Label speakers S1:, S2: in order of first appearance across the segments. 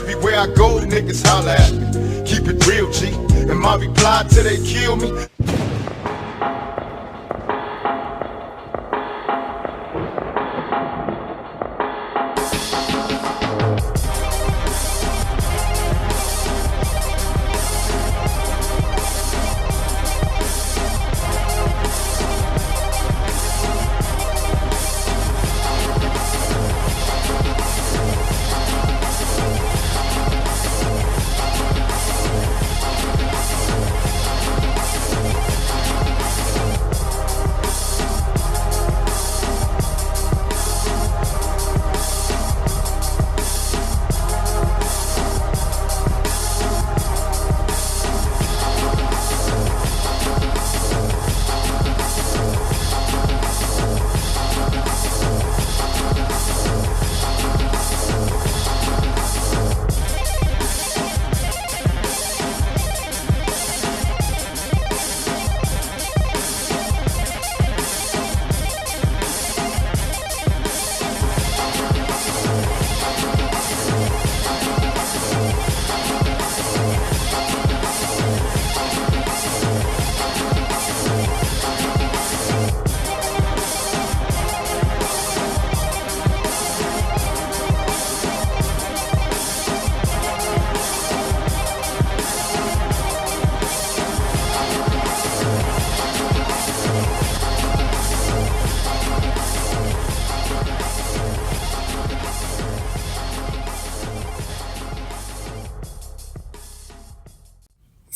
S1: Everywhere I go, niggas holler at me. Keep it real, G. And my reply till they kill me.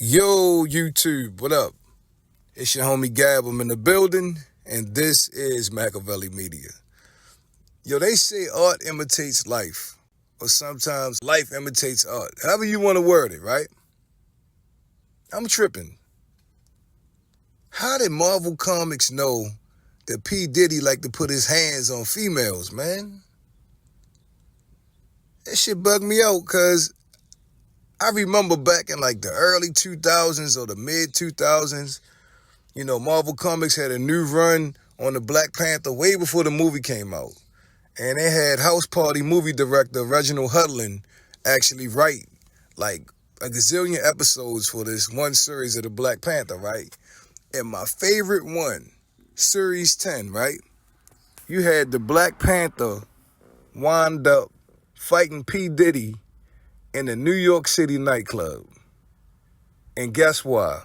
S2: Yo, YouTube, what up? It's your homie Gab, I'm in the building, and this is Machiavelli Media. Yo, they say art imitates life, or sometimes life imitates art. However you want to word it, right? I'm tripping. How did Marvel Comics know that P. Diddy like to put his hands on females, man? That shit bugged me out, because I remember back in like the early 2000s or the mid 2000s, you know, Marvel Comics had a new run on the Black Panther way before the movie came out. And they had House Party movie director Reginald Hudlin actually write like a gazillion episodes for this one series of the Black Panther, right? And my favorite one, Series 10, right? You had the Black Panther wound up fighting P. Diddy in a New York City nightclub. And guess why?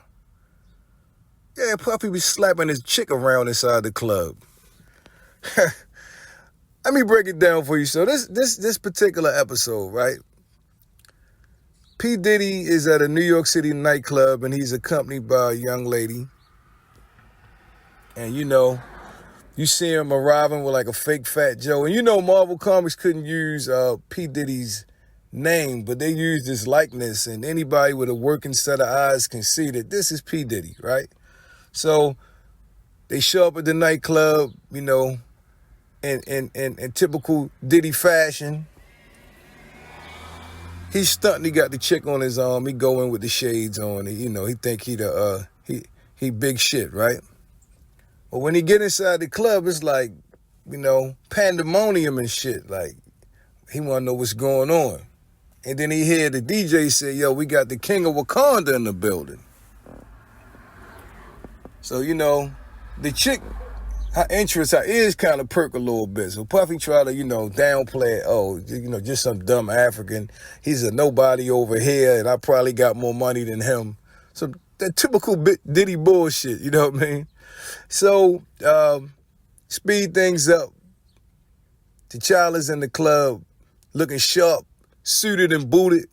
S2: Yeah, Puffy was slapping his chick around inside the club. Let me break it down for you. So this particular episode, right? P. Diddy is at a New York City nightclub and he's accompanied by a young lady. And you know, you see him arriving with like a fake Fat Joe. And you know Marvel Comics couldn't use P. Diddy's name, but they used his likeness, and anybody with a working set of eyes can see that this is P. Diddy, right? So they show up at the nightclub, you know, in typical Diddy fashion. He's stunting, he got the chick on his arm, he go in with the shades on, and you know, he think he big shit, right? But when he get inside the club, it's like, you know, pandemonium and shit, like he wanna know what's going on. And then he hear the DJ say, yo, we got the king of Wakanda in the building. So, you know, the chick, her interest, her ears kind of perk a little bit. So Puffy try to, you know, downplay it. Oh, you know, just some dumb African. He's a nobody over here, and I probably got more money than him. So that typical Diddy bullshit, you know what I mean? So, speed things up. T'Challa's in the club, looking sharp, suited and booted,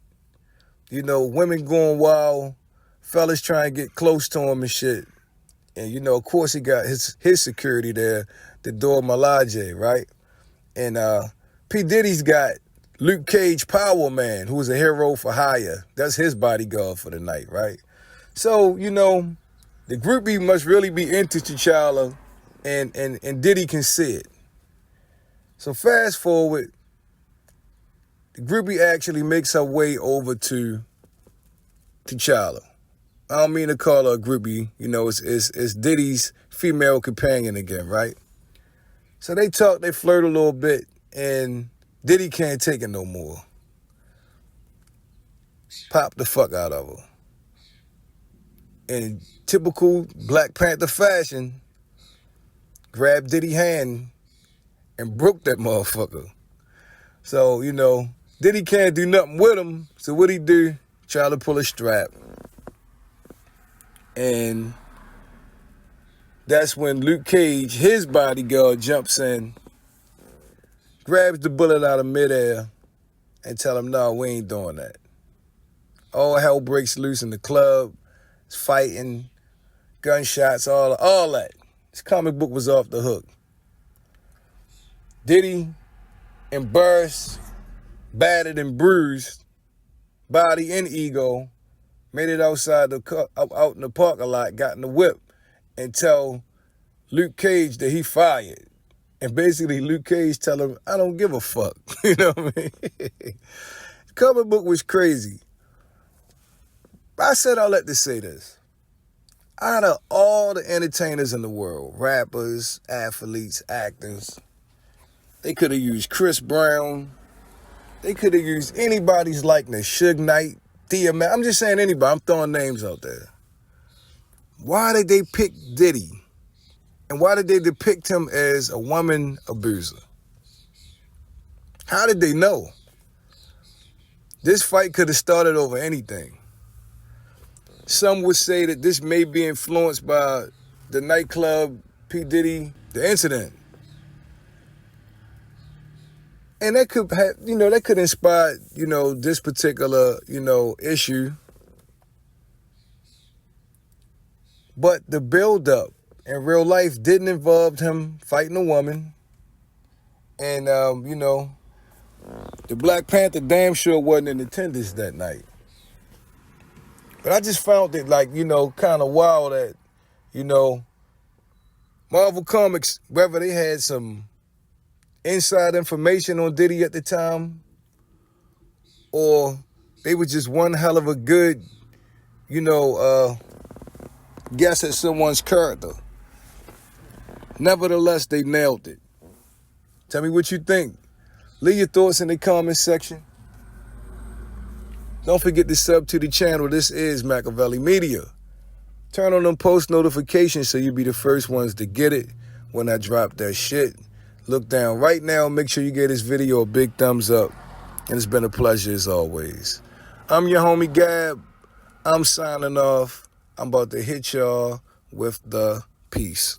S2: you know, women going wild, fellas trying to get close to him and shit. And, you know, of course he got his security there, the Dora Milaje, right? And P. Diddy's got Luke Cage Power Man, who's a hero for hire. That's his bodyguard for the night, right? So, you know, the groupie must really be into T'Challa, and Diddy can see it. So fast forward, the groupie actually makes her way over to T'Challa. I don't mean to call her a groupie, you know, it's Diddy's female companion again, right? So they talk, they flirt a little bit, and Diddy can't take it no more. popped the fuck out of her. In typical Black Panther fashion, grabbed Diddy's hand and broke that motherfucker. So, you know, Diddy can't do nothing with him. So what he do? Try to pull a strap. And that's when Luke Cage, his bodyguard, jumps in, grabs the bullet out of midair, and tell him, no, we ain't doing that. All hell breaks loose in the club. It's fighting, gunshots, all that. This comic book was off the hook. Diddy, embarrassed, battered and bruised, body and ego, made it outside out in the parking lot, got in the whip, and tell Luke Cage that he fired. And basically Luke Cage tell him, I don't give a fuck. You know what I mean? The comic book was crazy. I said all that to say this. Out of all the entertainers in the world, rappers, athletes, actors, they could have used Chris Brown. They could have used anybody's likeness. Suge Knight, DMX. I'm just saying anybody. I'm throwing names out there. Why did they pick Diddy? And why did they depict him as a woman abuser? How did they know? This fight could have started over anything. Some would say that this may be influenced by the nightclub, P. Diddy, the incident. And that could have, that could inspire, this particular, issue. But the build-up in real life didn't involve him fighting a woman. And, the Black Panther damn sure wasn't in attendance that night. But I just found it, kind of wild that, Marvel Comics, whether they had some inside information on Diddy at the time, or they were just one hell of a good, guess at someone's character. Nevertheless, they nailed it. Tell me what you think. Leave your thoughts in the comments section. Don't forget to sub to the channel. This is Machiavelli Media. Turn on them post notifications so you'll be the first ones to get it when I drop that shit. Look down right now. Make sure you give this video a big thumbs up. And it's been a pleasure as always. I'm your homie Gab. I'm signing off. I'm about to hit y'all with the peace.